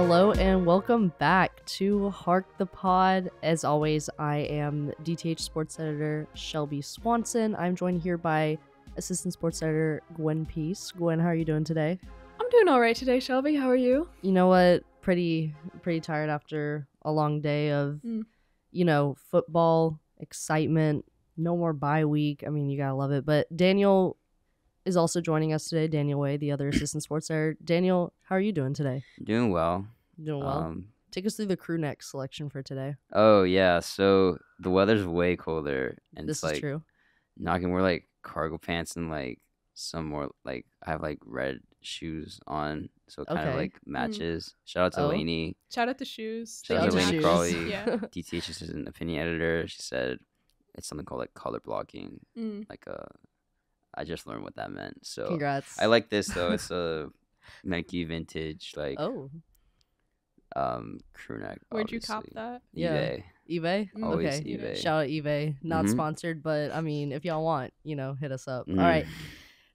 Hello and welcome back to Hark the Pod. As always, I am DTH Sports Editor Shelby Swanson. I'm joined here by Assistant Sports Editor Gwen Peace. Gwen, how are you doing today? I'm doing all right today, Shelby. How are you? You know what? Pretty tired after a long day of, football, excitement, no more bye week. I mean, you gotta love it. But Daniel is also joining us today. Daniel Way, the other Assistant Sports Editor. Daniel, how are you doing today? Doing well. Doing well. Take us through the crew neck selection for today. Oh yeah, so the weather's way colder, and This it's like is true. now I can wear like cargo pants and like some more like I have like red shoes on, so it kind of Okay. like matches. Shout out to Oh. Lainey. Shout out to shoes. Shout out Shout to out to Lainey shoes. Crawley, Yeah. DTH assistant opinion editor. She said it's something called like color blocking. Like I just learned what that meant. So Congrats. I like this though. It's a Nike vintage like Oh, crew neck. Where'd you cop obviously. that? Yeah. eBay. eBay? Always Okay. eBay. Shout out eBay. Not Mhm. sponsored, but I mean, if y'all want, hit us up. Mm. All right.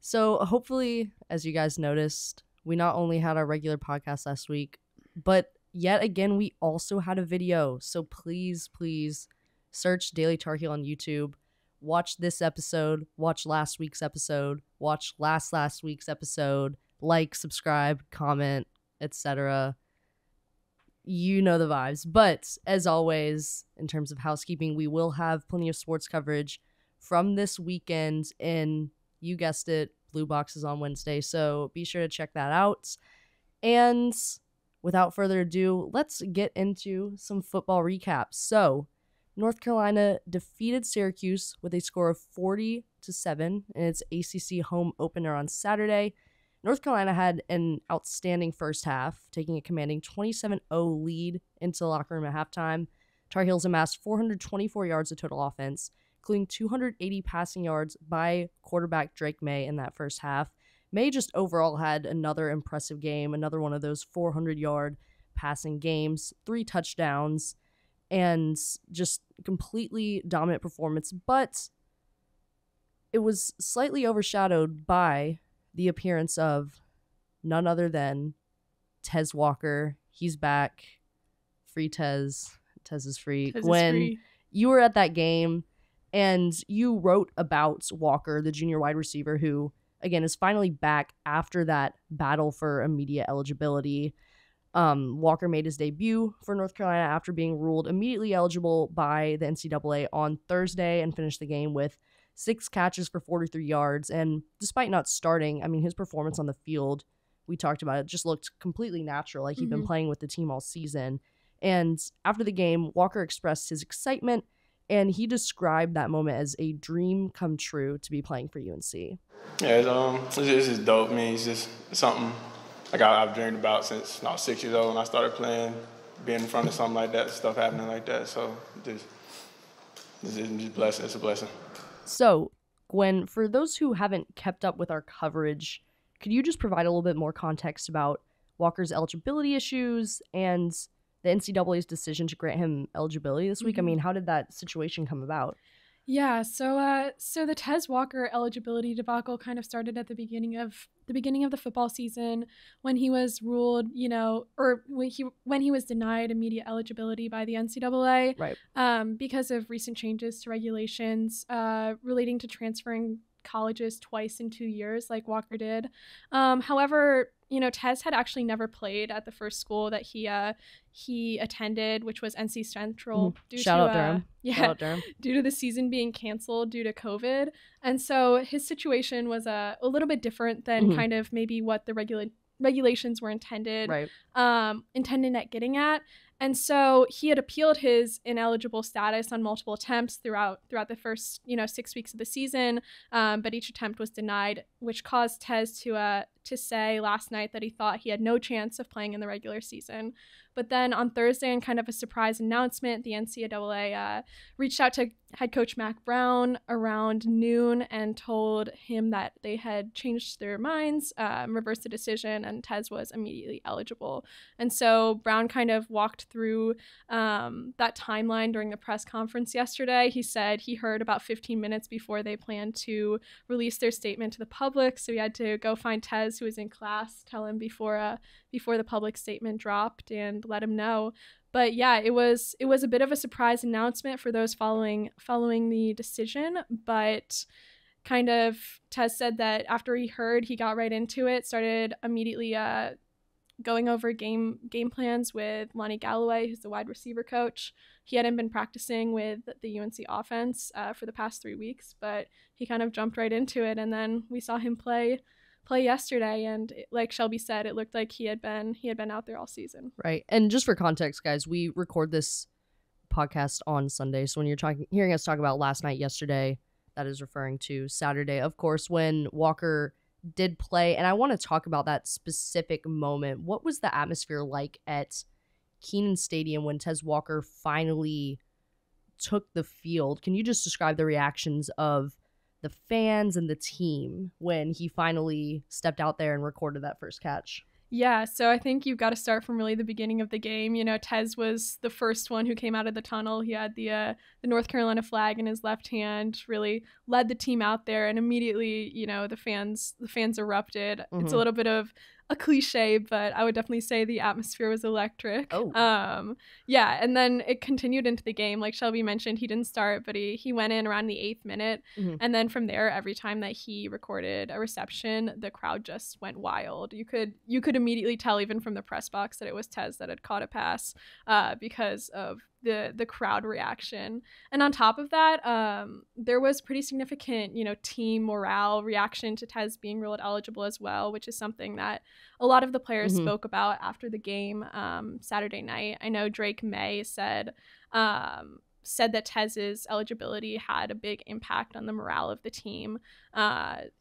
So hopefully, as you guys noticed, we not only had our regular podcast last week, but yet again, we also had a video. So please search Daily Tar Heel on YouTube. Watch this episode, watch last week's episode, watch last week's episode, like, subscribe, comment, etc. You know the vibes. But as always, in terms of housekeeping, we will have plenty of sports coverage from this weekend in, you guessed it, Blue Boxes on Wednesday. So be sure to check that out. And without further ado, let's get into some football recaps. So North Carolina defeated Syracuse with a score of 40-7 in its ACC home opener on Saturday. North Carolina had an outstanding first half, taking a commanding 27-0 lead into the locker room at halftime. Tar Heels amassed 424 yards of total offense, including 280 passing yards by quarterback Drake May in that first half. May just overall had another impressive game, another one of those 400-yard passing games, 3 touchdowns, and just completely dominant performance. But it was slightly overshadowed by the appearance of none other than Tez Walker. He's back. Free Tez. Tez is free. Tez is Gwen, free. you were at that game, and you wrote about Walker, the junior wide receiver, who, again, is finally back after that battle for immediate eligibility. Walker made his debut for North Carolina after being ruled immediately eligible by the NCAA on Thursday and finished the game with 6 catches for 43 yards. And despite not starting, I mean, his performance on the field, we talked about it, just looked completely natural, like he'd been playing with the team all season. And after the game, Walker expressed his excitement, and he described that moment as a dream come true to be playing for UNC. Yeah, it's just dope. I mean, it's just something like I've dreamed about since I was 6 years old when I started playing, being in front of something like that, stuff happening like that. So it's just blessing. It's a blessing. So, Gwen, for those who haven't kept up with our coverage, could you just provide a little bit more context about Walker's eligibility issues and the NCAA's decision to grant him eligibility this week? I mean, how did that situation come about? Yeah, so the Tez Walker eligibility debacle kind of started at the beginning of the football season when he was ruled, or when he was denied immediate eligibility by the NCAA, Right. because of recent changes to regulations relating to transferring colleges twice in 2 years, like Walker did. However, Tez had actually never played at the first school that he attended, which was NC Central. Shout out Durham. Yeah, Shout out Durham. due to the season being canceled due to COVID. And so his situation was a little bit different than kind of maybe what the regulations were intended at getting at. And so he had appealed his ineligible status on multiple attempts throughout the first 6 weeks of the season, but each attempt was denied, which caused Tez to say last night that he thought he had no chance of playing in the regular season, But then on Thursday, in kind of a surprise announcement, the NCAA reached out to head coach Mack Brown around noon and told him that they had changed their minds, reversed the decision, and Tez was immediately eligible. And so Brown kind of walked through that timeline during the press conference yesterday. He said he heard about 15 minutes before they planned to release their statement to the public, so he had to go find Tez, who was in class, tell him before the public statement dropped, and let him know. But yeah, it was a bit of a surprise announcement for those following the decision. But kind of Tez said that after he heard, he got right into it, started immediately going over game plans with Lonnie Galloway, who's the wide receiver coach. He hadn't been practicing with the UNC offense for the past 3 weeks, but he kind of jumped right into it. And then we saw him play yesterday, and like Shelby said, it looked like he had been out there all season. Right. And just for context, guys, we record this podcast on Sunday, so when you're hearing us talk about last night, yesterday, that is referring to Saturday, of course, when Walker did play. And I want to talk about that specific moment. What was the atmosphere like at Kenan Stadium when Tez Walker finally took the field? Can you just describe the reactions of the fans and the team when he finally stepped out there and recorded that first catch? Yeah, so I think you've got to start from really the beginning of the game. You know, Tez was the first one who came out of the tunnel. He had the North Carolina flag in his left hand, really led the team out there, and immediately, you know, the fans erupted. Mm-hmm. It's a little bit of a cliche, but I would definitely say the atmosphere was electric. Oh. Yeah, and then it continued into the game. Like Shelby mentioned, he didn't start, but he went in around the 8th minute. Mm-hmm. And then from there, every time that he recorded a reception, the crowd just went wild. You could immediately tell, even from the press box, that it was Tez that had caught a pass because of the crowd reaction. And on top of that, there was pretty significant, you know, team morale reaction to Tez being ruled eligible as well, which is something that a lot of the players mm-hmm. spoke about after the game Saturday night. I know Drake May said that Tez's eligibility had a big impact on the morale of the team.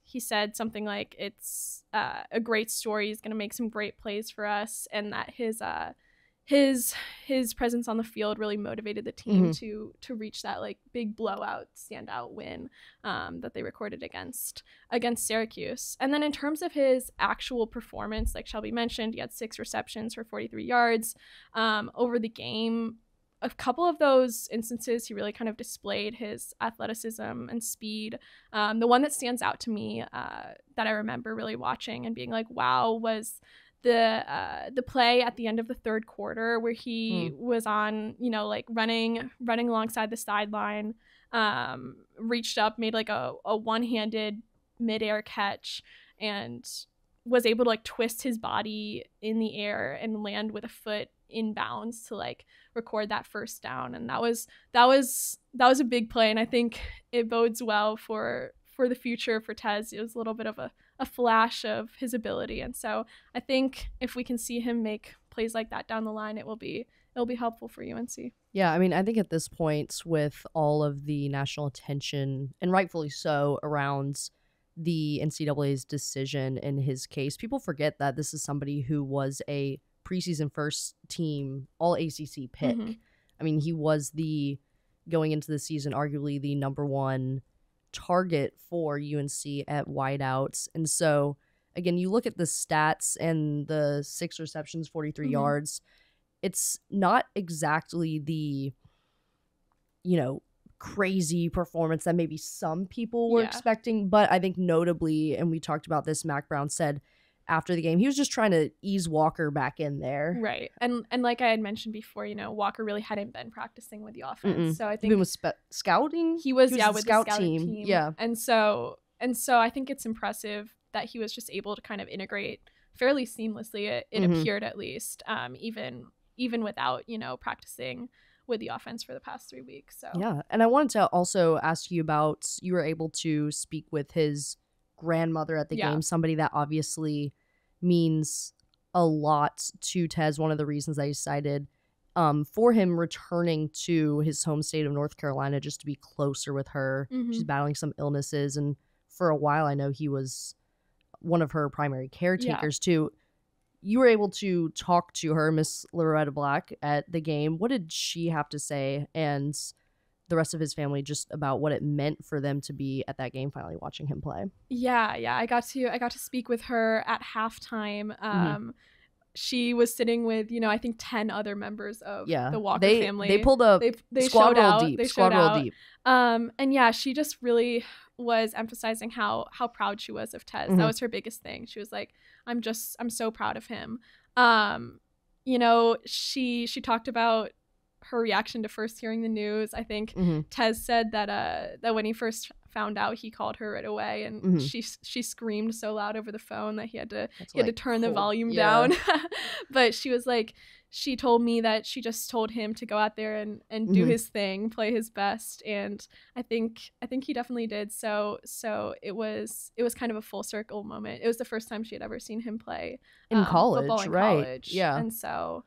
He said something like, it's a great story, he's going to make some great plays for us, and that his presence on the field really motivated the team mm-hmm. to reach that like big blowout standout win that they recorded against Syracuse. And then in terms of his actual performance, like Shelby mentioned, he had 6 receptions for 43 yards over the game. A couple of those instances, he really kind of displayed his athleticism and speed. The one that stands out to me that I remember really watching and being like, wow, was the play at the end of the third quarter where he was on, you know, like running alongside the sideline, reached up, made like a one-handed midair catch, and was able to like twist his body in the air and land with a foot inbounds to like record that first down. And that was a big play, and I think it bodes well for the future for Tez. It was a little bit of a flash of his ability, and so I think if we can see him make plays like that down the line, it'll be helpful for UNC. Yeah, I mean, I think at this point, with all of the national attention, and rightfully so, around the NCAA's decision in his case, people forget that this is somebody who was a preseason first team all ACC pick. Mm-hmm. I mean, he was going into the season, arguably the number 1 target for UNC at wideouts. And so again, you look at the stats and the 6 receptions, 43 mm-hmm. yards. It's not exactly the, you know, crazy performance that maybe some people were expecting, but I think notably, and we talked about this, Mack Brown said after the game, he was just trying to ease Walker back in there. Right. And like I had mentioned before, you know, Walker really hadn't been practicing with the offense. Mm-mm. So I think he was scouting. He was with the scout team. Yeah. And so I think it's impressive that he was just able to kind of integrate fairly seamlessly. It mm-hmm. appeared, at least, even without, you know, practicing with the offense for the past 3 weeks. So yeah. And I wanted to also ask you about, you were able to speak with his grandmother at the game, somebody that obviously means a lot to Tez. One of the reasons I cited for him returning to his home state of North Carolina, just to be closer with her. Mm-hmm. She's battling some illnesses, and for a while I know he was one of her primary caretakers too. you were able to talk to her, Miss Loretta Black, at the game. What did she have to say, and the rest of his family, just about what it meant for them to be at that game, finally watching him play? Yeah, I got to speak with her at halftime. She was sitting with, I think 10 other members of the Walker family. They pulled up they squad roll out. deep. They squad roll deep. And yeah, she just really was emphasizing how proud she was of Tez. That was her biggest thing. She was like, I'm so proud of him. She talked about her reaction to first hearing the news. I think Tez said that when he first found out, he called her right away, and she screamed so loud over the phone that he had to turn the volume down. But she was like, she told me that she just told him to go out there and do his thing, play his best, and I think he definitely did. So it was kind of a full circle moment. It was the first time she had ever seen him play in college, football in right? College. Yeah, and so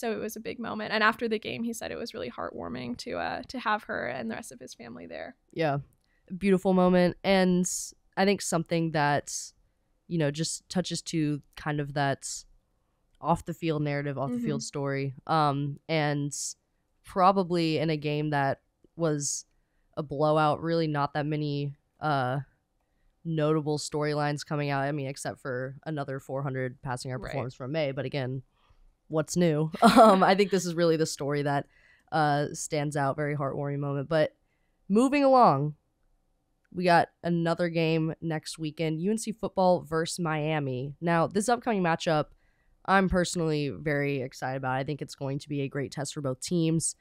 it was a big moment. And after the game, he said it was really heartwarming to have her and the rest of his family there. Yeah, beautiful moment, and I think something that just touches to kind of that off the field narrative, off the field story, and probably in a game that was a blowout, really not that many notable storylines coming out. I mean, except for another 400 passing yard performance from May, but again, what's new? I think this is really the story that stands out, very heartwarming moment. But moving along, we got another game next weekend, UNC Football versus Miami. Now, this upcoming matchup, I'm personally very excited about. I think it's going to be a great test for both teams.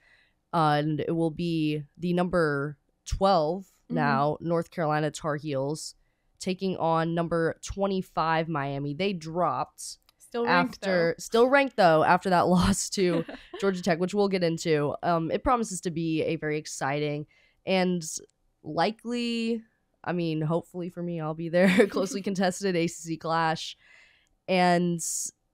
And it will be the number 12 now, North Carolina Tar Heels, taking on number 25 Miami. They dropped still ranked though after that loss to Georgia Tech, which we'll get into. It promises to be a very exciting and likely, I mean, hopefully for me, I'll be there, closely contested ACC clash. And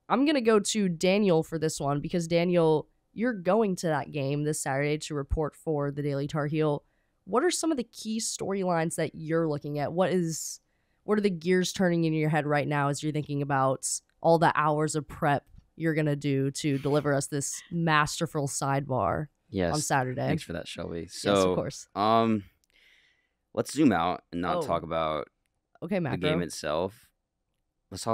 I'm going to go to Daniel for this one because, Daniel, you're going to that game this Saturday to report for the Daily Tar Heel. What are some of the key storylines that you're looking at? What are the gears turning in your head right now as you're thinking about all the hours of prep you're going to do to deliver us this masterful sidebar on Saturday? Thanks for that, Shelby. So, yes, of course. Let's zoom out and not talk about the game itself. Let's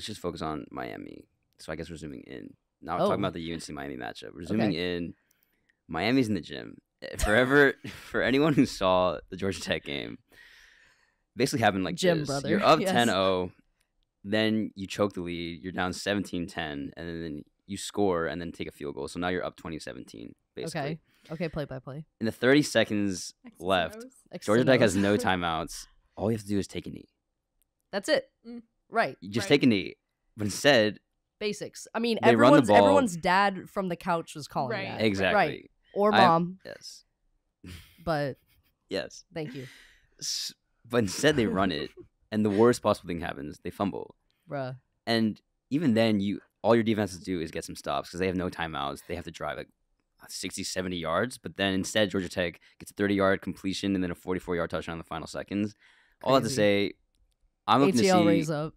just focus on Miami. So I guess we're zooming in. Now we're talking about the UNC Miami matchup. We're zooming in. Miami's in the gym. For anyone who saw the Georgia Tech game, basically happened like gym, this. Brother. You're up 10-0, then you choke the lead, you're down 17-10, and then you score and then take a field goal. So now you're up 20-17, basically. Okay, play by play. In the 30 seconds left, Georgia Tech has no timeouts. All you have to do is take a knee. That's it. Right. You just take a knee. But instead, basics. I mean, everyone's dad from the couch was calling that. Exactly. Right. Or mom. Yes. But yes. Thank you. But instead they run it, and the worst possible thing happens. They fumble. Bruh. And even then, all your defenses do is get some stops because they have no timeouts. They have to drive like 60, 70 yards. But then instead, Georgia Tech gets a 30-yard completion and then a 44-yard touchdown in the final seconds. All I have to say, I'm looking ATL to see... raise up.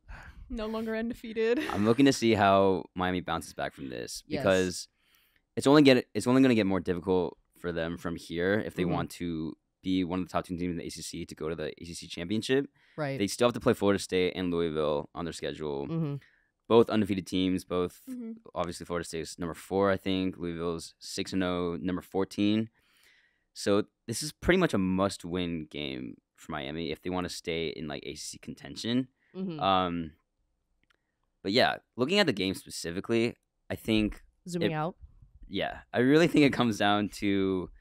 No longer undefeated. I'm looking to see how Miami bounces back from this because it's only going to get more difficult for them from here if they want to be one of the top two teams in the ACC to go to the ACC championship. Right. They still have to play Florida State and Louisville on their schedule. Both undefeated teams. Both obviously Florida State's number 4, I think. Louisville's 6-0, number 14. So this is pretty much a must-win game for Miami if they want to stay in like ACC contention. But yeah, looking at the game specifically, I think zooming out. Yeah, I really think it comes down to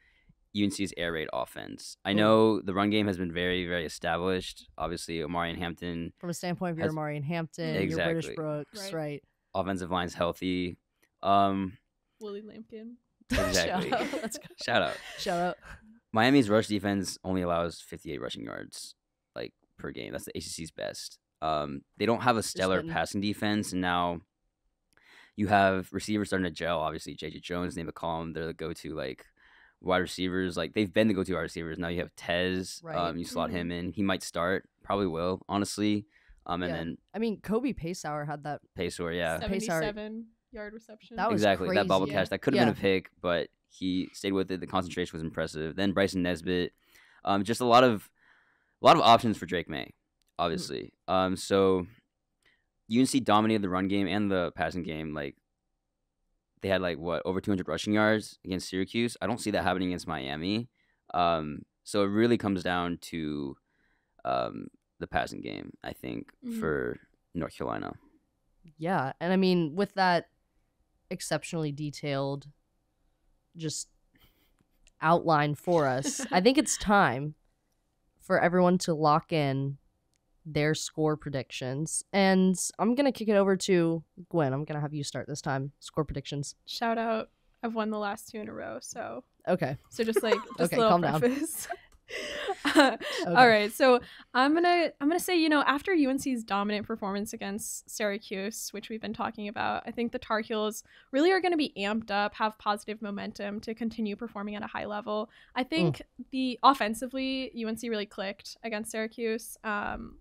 UNC's air raid offense. I know the run game has been very, very established. Obviously, Omarion Hampton. From a standpoint of your Omarion Hampton, your British Brooks, right? Offensive line's healthy. Willie Lampkin. Exactly. Shout out. Miami's rush defense only allows 58 rushing yards per game. That's the ACC's best. They don't have a stellar passing defense, and now you have receivers starting to gel. Obviously, J.J. Jones, Nate McCollum, they're the go-to wide receivers. They've been the go-to wide receivers. Now you have Tez. You slot him in. He might start. Probably will, honestly. And then I mean, Kobe Paysauer had that. Paysauer, yeah. 77-yard reception. That was exactly crazy. That bobble catch. That could have been a pick, but he stayed with it. The concentration was impressive. Then Bryson Nesbitt. Just a lot of options for Drake May, obviously. So UNC dominated the run game and the passing game. Like, they had over 200 rushing yards against Syracuse. I don't see that happening against Miami. So it really comes down to the passing game, I think, for North Carolina. Yeah, and I mean, with that exceptionally detailed just outline for us, I think it's time for everyone to lock in their score predictions. And I'm going to kick it over to Gwen. I'm going to have you start this time. Score predictions. Shout out. I've won the last 2 in a row, so. Okay. So just a little calm preface. down. Okay. All right, so I'm gonna say, after UNC's dominant performance against Syracuse, which we've been talking about, I think the Tar Heels really are going to be amped up, have positive momentum to continue performing at a high level. I think the offensively, UNC really clicked against Syracuse.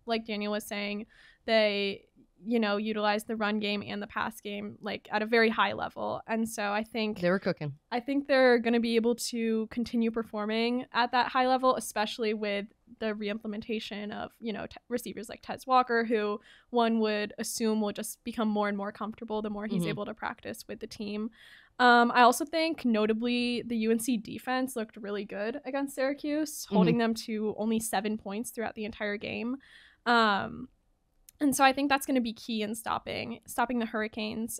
Like Daniel was saying, they utilized the run game and the pass game at a very high level, and so I think they were cooking. I think they're going to be able to continue performing at that high level, especially with the reimplementation of receivers like Tez Walker, who one would assume will just become more and more comfortable the more he's able to practice with the team. I also think notably the UNC defense looked really good against Syracuse, holding them to only 7 points throughout the entire game. And so I think that's going to be key in stopping the Hurricanes.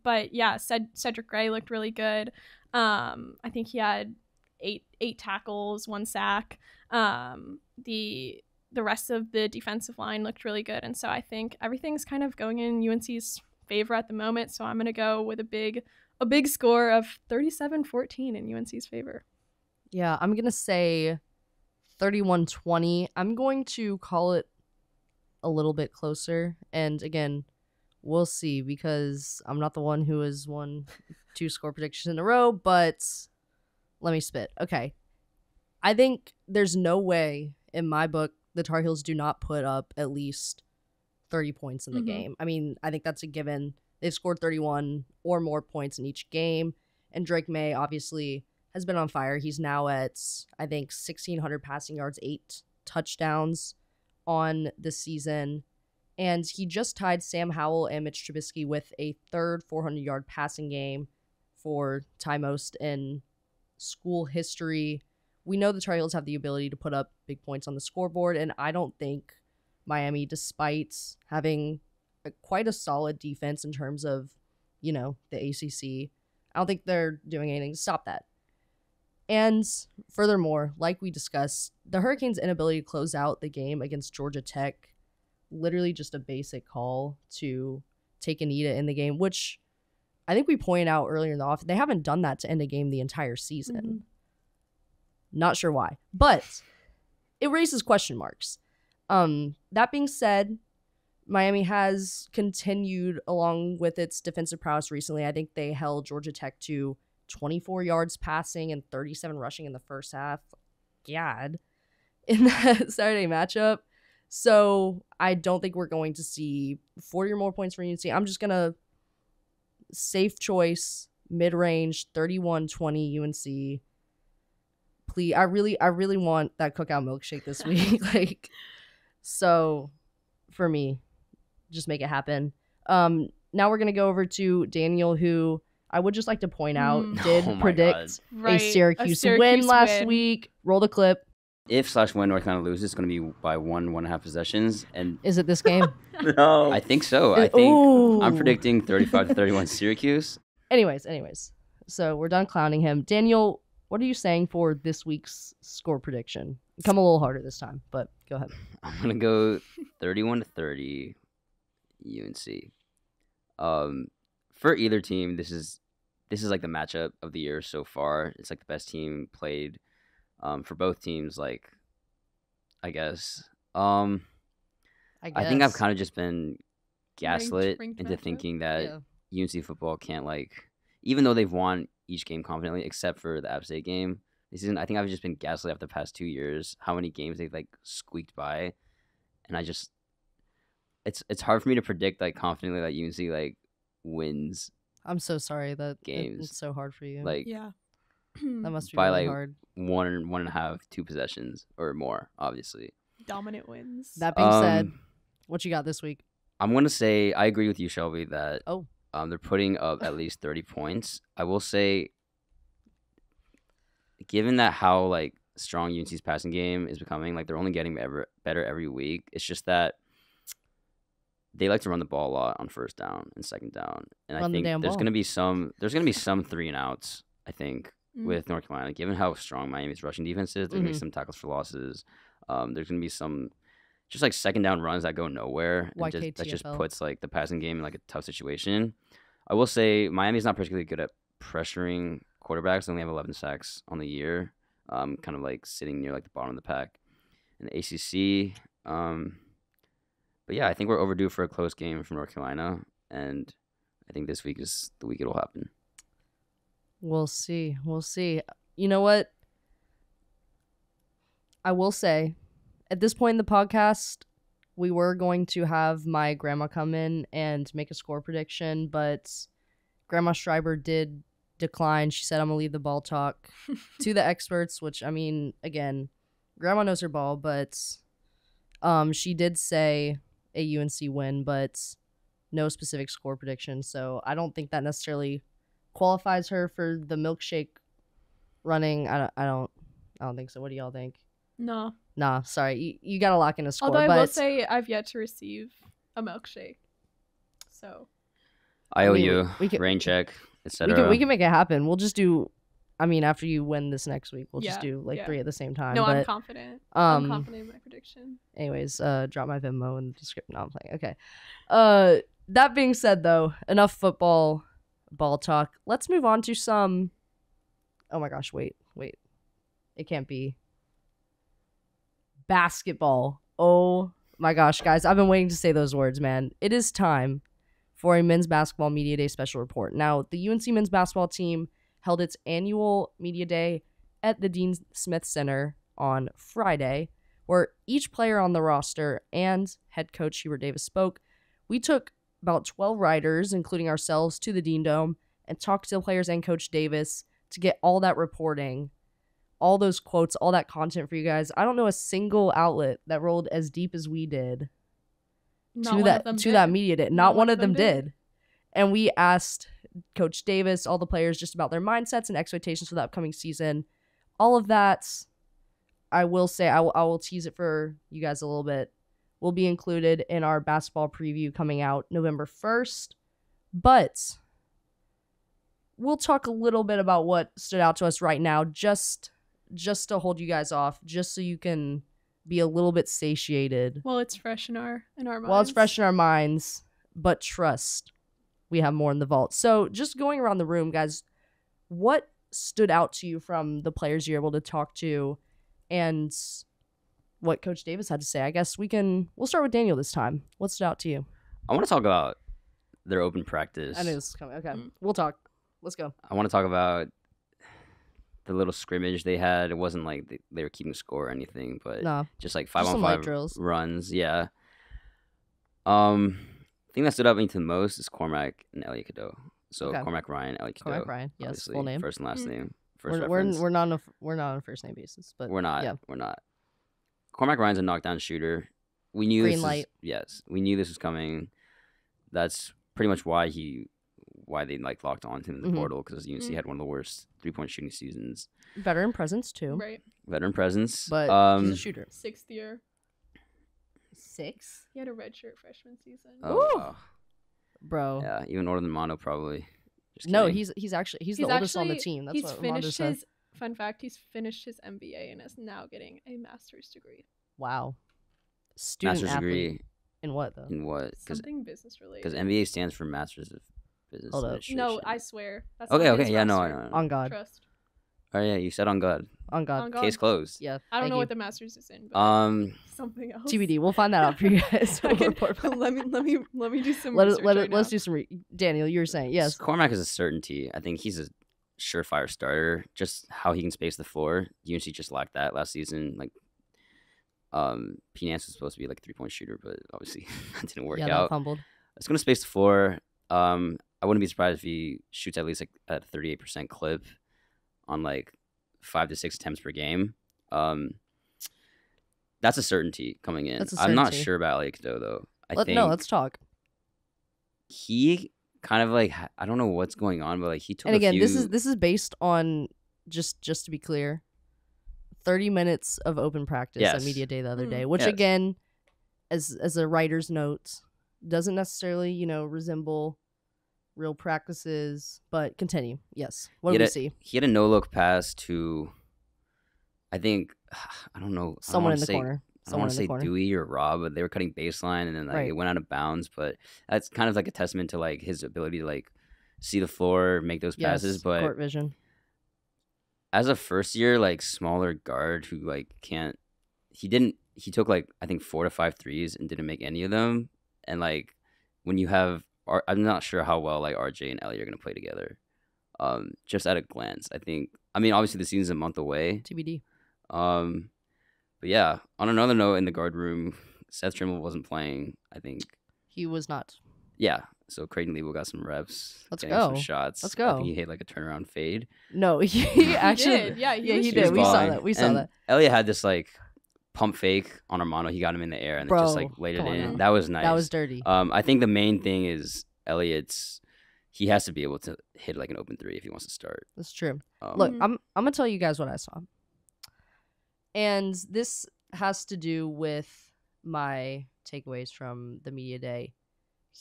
But yeah, Cedric Gray looked really good. I think he had eight tackles, 1 sack. The rest of the defensive line looked really good. And so I think everything's kind of going in UNC's favor at the moment. So I'm going to go with a big score of 37-14 in UNC's favor. Yeah, I'm going to say 31-20. I'm going to call it a little bit closer, and again, we'll see, because I'm not the one who has won 2 score predictions in a row, but let me spit. Okay, I think there's no way in my book the Tar Heels do not put up at least 30 points in the game. I mean, I think that's a given. They've scored 31 or more points in each game, and Drake May obviously has been on fire. He's now at, I think, 1,600 passing yards, 8 touchdowns on the season, and he just tied Sam Howell and Mitch Trubisky with a third 400-yard passing game for tie most in school history. We know the Tar Heels have the ability to put up big points on the scoreboard, and I don't think Miami, despite having quite a solid defense in terms of, the ACC, I don't think they're doing anything to stop that. And furthermore, like we discussed, the Hurricanes' inability to close out the game against Georgia Tech, literally just a basic call to take a knee to end the game, which I think we pointed out earlier in the off. They haven't done that to end a game the entire season. Not sure why, but it raises question marks. That being said, Miami has continued along with its defensive prowess recently. I think they held Georgia Tech to 24 yards passing and 37 rushing in the first half. God. In that Saturday matchup. So I don't think we're going to see 40 or more points from UNC. I'm just going to safe choice, mid-range, 31-20 UNC. Please, I really want that cookout milkshake this week. So for me, just make it happen. Now we're going to go over to Daniel, who I would just like to point out did predict a Syracuse win last week. Roll the clip. If/when North Carolina loses, it's going to be by 1.5 possessions. And is it this game? No, I think so. I'm predicting 35-31 Syracuse. Anyways, so we're done clowning him. Daniel, what are you saying for this week's score prediction? Come a little harder this time, but go ahead. I'm going to go 31-30 UNC. For either team, this is like the matchup of the year so far. It's like the best team played for both teams. I guess. I think I've kind of just been gaslit into thinking that UNC football can't, even though they've won each game confidently, except for the App State game this season. I think I've just been gaslit after the past 2 years how many games they've squeaked by, and I just it's hard for me to predict like confidently that UNC like wins. I'm so sorry that games. It's so hard for you. Like yeah, that must be by really like hard. 1.5, 2 possessions or more, obviously. Dominant wins. That being said, what you got this week? I'm gonna say I agree with you, Shelby, that they're putting up at least 30 points. I will say, given that how like strong UNC's passing game is becoming, like they're only getting better every week. It's just that they like to run the ball a lot on first down and second down, and I think there's gonna be some 3 and outs. I think with North Carolina, given how strong Miami's rushing defense is, there's gonna be some tackles for losses. There's gonna be some just like second down runs that go nowhere, and that just puts like the passing game in like a tough situation. I will say Miami's not particularly good at pressuring quarterbacks. They only have 11 sacks on the year, kind of like sitting near like the bottom of the pack in the ACC. But yeah, I think we're overdue for a close game from North Carolina, and I think this week is the week it'll happen. We'll see. We'll see. You know what? I will say, at this point in the podcast, we were going to have my grandma come in and make a score prediction, but Grandma Schreiber did decline. She said, I'm going to leave the ball talk to the experts, which, I mean, again, Grandma knows her ball, but she did say a UNC win, but no specific score prediction. So I don't think that necessarily qualifies her for the milkshake running. I don't think so. What do y'all think? No. Nah, sorry. You got to lock in a score. Although I will say I've yet to receive a milkshake. So I owe you rain check, etc. We can make it happen. We'll just do, I mean, after you win this next week, we'll just do like 3 at the same time. No, I'm confident. I'm confident in my prediction. Anyways, drop my Venmo in the description. No, I'm playing. Okay. That being said, though, enough football ball talk. Let's move on to some. Oh my gosh! Wait. It can't be. Basketball. Oh my gosh, guys! I've been waiting to say those words, man. It is time for a men's basketball media day special report. Now, the UNC men's basketball team held its annual media day at the Dean Smith Center on Friday, where each player on the roster and head coach Hubert Davis spoke. We took about 12 writers, including ourselves, to the Dean Dome and talked to the players and Coach Davis to get all that reporting, all those quotes, all that content for you guys. I don't know a single outlet that rolled as deep as we did to that media day. Not one of them did. And we asked Coach Davis, all the players, just about their mindsets and expectations for the upcoming season. All of that, I will say, I will tease it for you guys a little bit, will be included in our basketball preview coming out November 1st. But we'll talk a little bit about what stood out to us right now, just to hold you guys off, just so you can be a little bit satiated. Well, it's fresh in our minds. Well, it's fresh in our minds, but trust, we have more in the vault. So just going around the room, guys, what stood out to you from the players you're able to talk to and what Coach Davis had to say? I guess we'll start with Daniel this time. What stood out to you? I want to talk about their open practice. I knew this was coming. Okay, we'll talk. Let's go. I want to talk about the little scrimmage they had. It wasn't like they were keeping score or anything, but just like 5-on-5 runs. Yeah. The thing that stood out to me the most is Cormac and Elliot Cadeau. So Cormac Ryan, Elliot Cadeau. Cormac Ryan, yes, full name, first and last name. We're not on a first name basis, but we're not. Yeah. We're not. Cormac Ryan's a knockdown shooter. We knew green light. We knew this was coming. That's pretty much why they like locked on to him in the portal, because UNC had one of the worst 3-point shooting seasons. Veteran presence too. Right. Veteran presence, but he's a shooter. 6th year. 6? He had a redshirt freshman season. Oh, wow. Bro. Yeah, even older than Mono probably. No, he's the oldest on the team. That's what Mondo said. Fun fact: he's finished his MBA and is now getting a master's degree. Wow. Master's degree in what though? In what? Something business related. Because MBA stands for Masters of Business Administration. No, I swear. That's okay. Yeah, no, I know. On God. Trust. Oh yeah, you said on God. On God. Case closed. Yeah. I don't know what the master's is in. But something else. TBD. We'll find that out for you guys. Let me do some research. Let's do some. Daniel, you were saying yes. Cormac is a certainty. I think he's a surefire starter. Just how he can space the floor. UNC just lacked that last season. Like P. Nance was supposed to be like a 3-point shooter, but obviously that didn't work out. out. Fumbled. It's going to space the floor. I wouldn't be surprised if he shoots at least like at a 38% clip on like 5 to 6 attempts per game. That's a certainty coming in. I'm not sure about Elliot Cadeau though. Let's talk. He kind of like, I don't know what's going on, but like he took. And again, this is based on just to be clear, 30 minutes of open practice at media day the other day, which again, as a writer's note, doesn't necessarily resemble real practices. But continue. Yes. What did we see? He had a no-look pass to, I think, I don't know, someone in the corner. I don't want to say Dewey or Rob, but they were cutting baseline and then like it went out of bounds. But that's kind of like a testament to like his ability to like see the floor, make those passes. But court vision. As a first year like smaller guard who like he took like I think 4 to 5 threes and didn't make any of them. And like when you have, I'm not sure how well like RJ and Ellie are gonna play together. Just at a glance, I mean obviously the season's a month away. TBD. But yeah, on another note, in the guard room, Seth Trimble wasn't playing. I think he was not. Yeah, so Creighton Leibel got some reps. Let's go. Some shots. Let's go. I think he hit like a turnaround fade. No, he actually did. Yeah, he did. We saw that. We saw that. Elliot had this like pump fake on Armando. He got him in the air and then just like laid it in. That was nice. That was dirty. I think the main thing is he has to be able to hit like an open 3 if he wants to start. That's true. Look, I'm gonna tell you guys what I saw. And this has to do with my takeaways from the media day.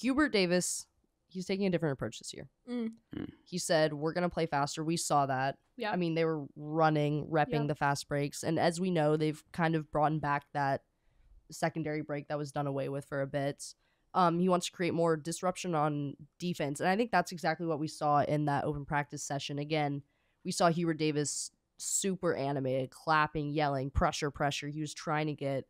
Hubert Davis, he's taking a different approach this year. He said, we're going to play faster. We saw that. Yeah. I mean, they were repping the fast breaks. And as we know, they've kind of brought back that secondary break that was done away with for a bit. He wants to create more disruption on defense. And I think that's exactly what we saw in that open practice session. Again, we saw Hubert Davis super animated, clapping, yelling, pressure. He was trying to get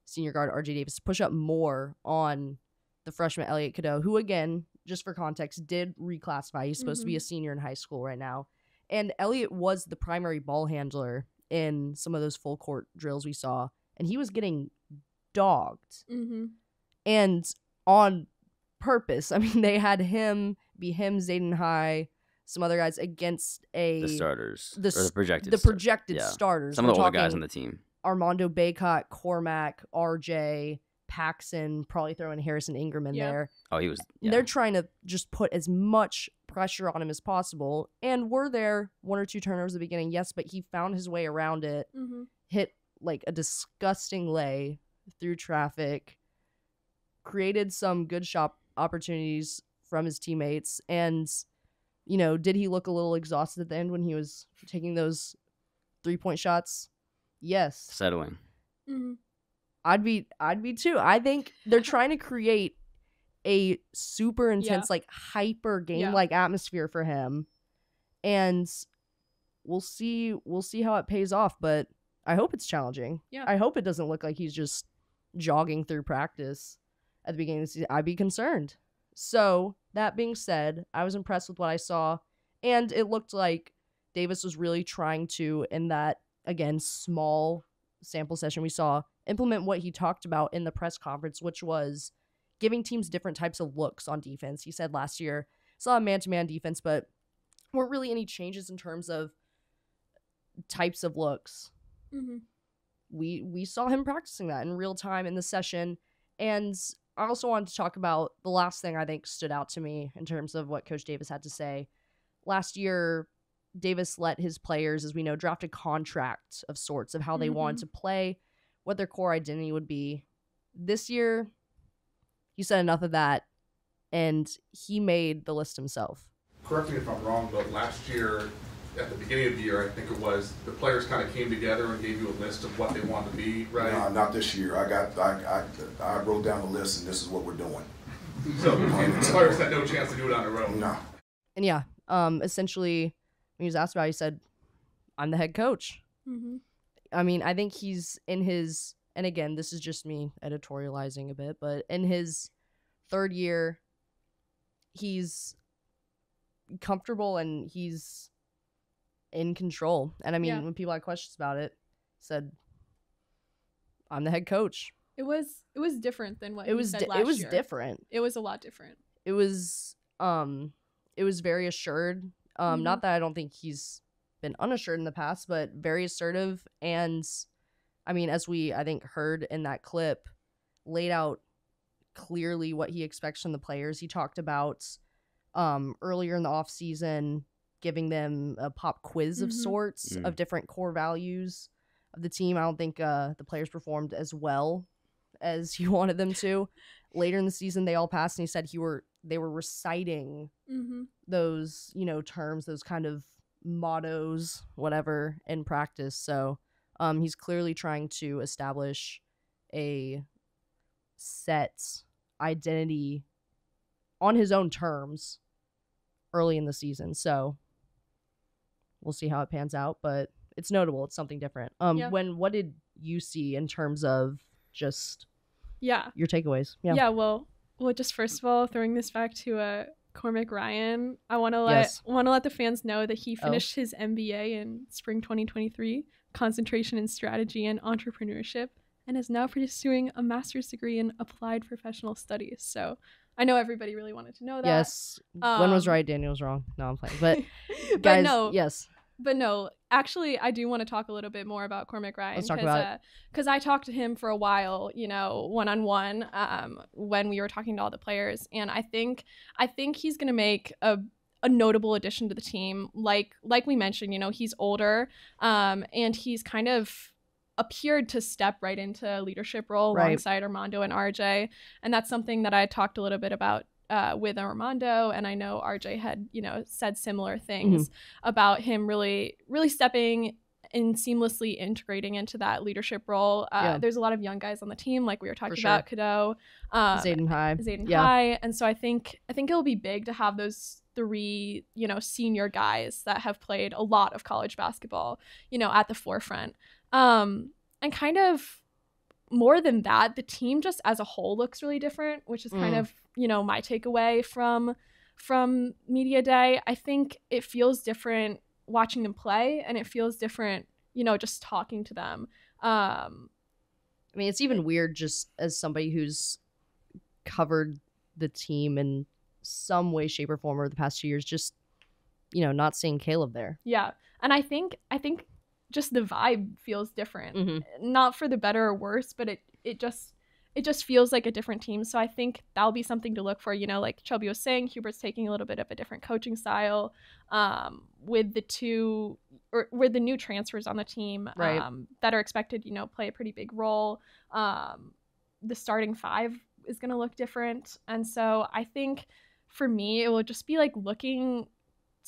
senior guard RJ Davis to push up more on the freshman Elliot Cadeau, who, again, just for context, did reclassify. He's supposed to be a senior in high school right now. And Elliot was the primary ball handler in some of those full court drills we saw, and he was getting dogged. And on purpose. I mean, they had him, Zayden High, some other guys against the starters, the projected starters. Some of the older guys on the team. Armando Baycott, Cormac, RJ, Paxson, probably throwing Harrison Ingram in there. Oh, he was. Yeah. They're trying to just put as much pressure on him as possible. And were there 1 or 2 turnovers at the beginning? Yes, but he found his way around it, hit like a disgusting lay through traffic, created some good shot opportunities from his teammates, and did he look a little exhausted at the end when he was taking those 3-point shots? Yes. Settling. I'd be too. I think they're trying to create a super intense, like hyper game-like atmosphere for him, and we'll see how it pays off. But I hope it's challenging. Yeah. I hope it doesn't look like he's just jogging through practice at the beginning of the season. I'd be concerned. So, that being said, I was impressed with what I saw, and it looked like Davis was really trying to, in that, again, small sample session we saw, implement what he talked about in the press conference, which was giving teams different types of looks on defense. He said last year, saw a man-to-man defense, but weren't really any changes in terms of types of looks. We saw him practicing that in real time in the session, and I also wanted to talk about the last thing I think stood out to me in terms of what Coach Davis had to say. Last year, Davis let his players, as we know, draft a contract of sorts of how they wanted to play, what their core identity would be. This year, he said enough of that, and he made the list himself. Correct me if I'm wrong, but last year, at the beginning of the year, I think it was, the players kind of came together and gave you a list of what they wanted to be, right? No, not this year. I wrote down the list, and this is what we're doing. So the players had no chance to do it on their own. No. And yeah, essentially, when he was asked about it, he said, I'm the head coach. I mean, I think he's in his, and again, this is just me editorializing a bit, but in his 3rd year, he's comfortable and he's in control. And I mean, when people had questions about it, said, I'm the head coach. It was different than what he said last year. It was different. It was a lot different. It was very assured. Not that I don't think he's been unassured in the past, but very assertive. And I mean, as we, I think, heard in that clip, laid out clearly what he expects from the players. He talked about earlier in the offseason giving them a pop quiz of sorts of different core values of the team. I don't think the players performed as well as he wanted them to. Later in the season, they all passed, and he said they were reciting those, you know, terms, those kind of mottos, whatever, in practice. So he's clearly trying to establish a set identity on his own terms early in the season. So we'll see how it pans out, but it's notable. It's something different. What did you see in terms of just your takeaways? Well, just first of all, throwing this back to Cormac Ryan, I want to let the fans know that he finished his MBA in spring 2023, concentration in strategy and entrepreneurship, and is now pursuing a master's degree in applied professional studies. So I know everybody really wanted to know that. Yes. Gwen was right, Daniel was wrong. No, I'm playing. But guys, yes. But no, actually, I do want to talk a little bit more about Cormac Ryan. Let's talk about it. Because I talked to him for a while, you know, one-on-one when we were talking to all the players. And I think he's going to make a notable addition to the team. Like we mentioned, you know, he's older and he's kind of appeared to step right into a leadership role alongside Armando and RJ. And that's something that I talked a little bit about with Armando, and I know RJ had, you know, said similar things about him really stepping and seamlessly integrating into that leadership role. There's a lot of young guys on the team, like we were talking about, Cadeau, Zayden High, and so I think it'll be big to have those three, you know, senior guys that have played a lot of college basketball, you know, at the forefront. And kind of more than that, the team just as a whole looks really different, which is kind of, you know, my takeaway from media day. I think it feels different watching them play, and it feels different, you know, just talking to them. I mean, it's even weird just as somebody who's covered the team in some way, shape, or form over the past 2 years, just, you know, not seeing Caleb there. Yeah. And I think just the vibe feels different, not for the better or worse, but it just feels like a different team. So I think that'll be something to look for. You know, like Shelby was saying, Hubert's taking a little bit of a different coaching style with the new transfers on the team that are expected, you know, play a pretty big role. The starting five is going to look different. And so I think for me, it will just be like looking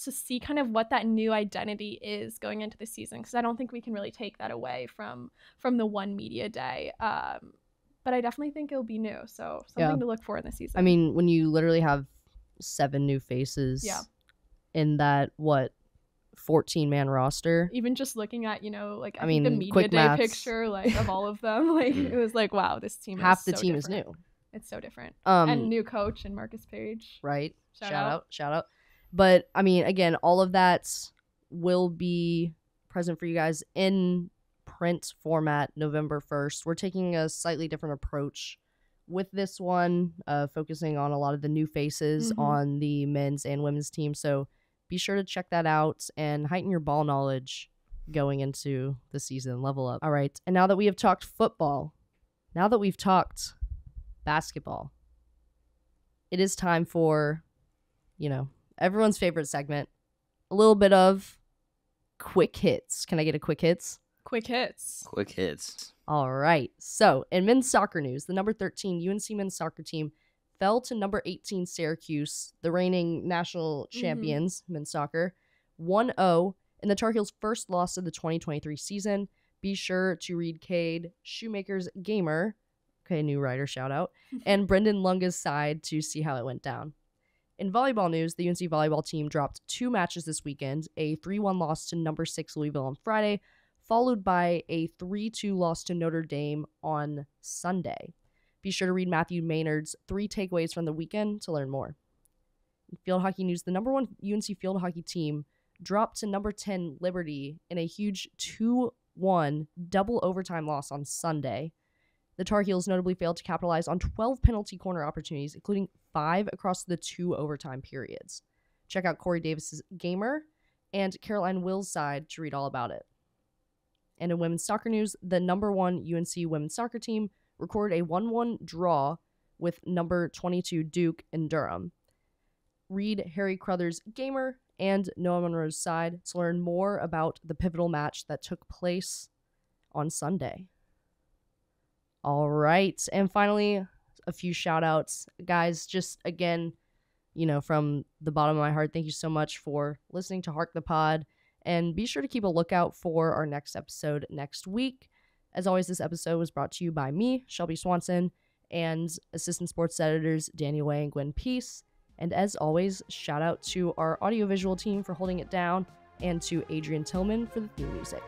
to see kind of what that new identity is going into the season, because I don't think we can really take that away from the one media day. But I definitely think it'll be new, so something to look for in the season. I mean, when you literally have 7 new faces in that 14-man roster, even just looking at, you know, like I mean, the media day picture, like of all of them, like it was like, wow, this team half the so team different. Is new. It's so different. And new coach and Marcus Page. Right. Shout out. But, I mean, again, all of that will be present for you guys in print format November 1st. We're taking a slightly different approach with this one, focusing on a lot of the new faces on the men's and women's team. So be sure to check that out and heighten your ball knowledge going into the season. Level up. All right. And now that we have talked football, now that we've talked basketball, it is time for, you know, everyone's favorite segment, a little bit of quick hits. Can I get a quick hits? Quick hits. All right. So in men's soccer news, the number 13 UNC men's soccer team fell to number 18 Syracuse, the reigning national champions, men's soccer, 1-0 in the Tar Heels' first loss of the 2023 season. Be sure to read Cade Shoemaker's Gamer, okay, new writer shout out, and Brendan Lunga's side to see how it went down. In volleyball news, the UNC volleyball team dropped 2 matches this weekend, a 3-1 loss to number 6 Louisville on Friday, followed by a 3-2 loss to Notre Dame on Sunday. Be sure to read Matthew Maynard's 3 takeaways from the weekend to learn more. In field hockey news, the number 1 UNC field hockey team dropped to number 10 Liberty in a huge 2-1 double overtime loss on Sunday. The Tar Heels notably failed to capitalize on 12 penalty corner opportunities, including 5 across the 2 overtime periods. Check out Corey Davis's Gamer and Caroline Will's side to read all about it. And in women's soccer news, the number 1 UNC women's soccer team recorded a 1-1 draw with number 22 Duke in Durham. Read Harry Crothers' Gamer and Noah Monroe's side to learn more about the pivotal match that took place on Sunday. All right. And finally, a few shout outs. Guys, just again, from the bottom of my heart, thank you so much for listening to Hark the Pod. And be sure to keep a lookout for our next episode next week. As always, this episode was brought to you by me, Shelby Swanson, and assistant sports editors Daniel Way and Gwen Peace. And as always, shout out to our audiovisual team for holding it down and to Adrian Tillman for the theme music.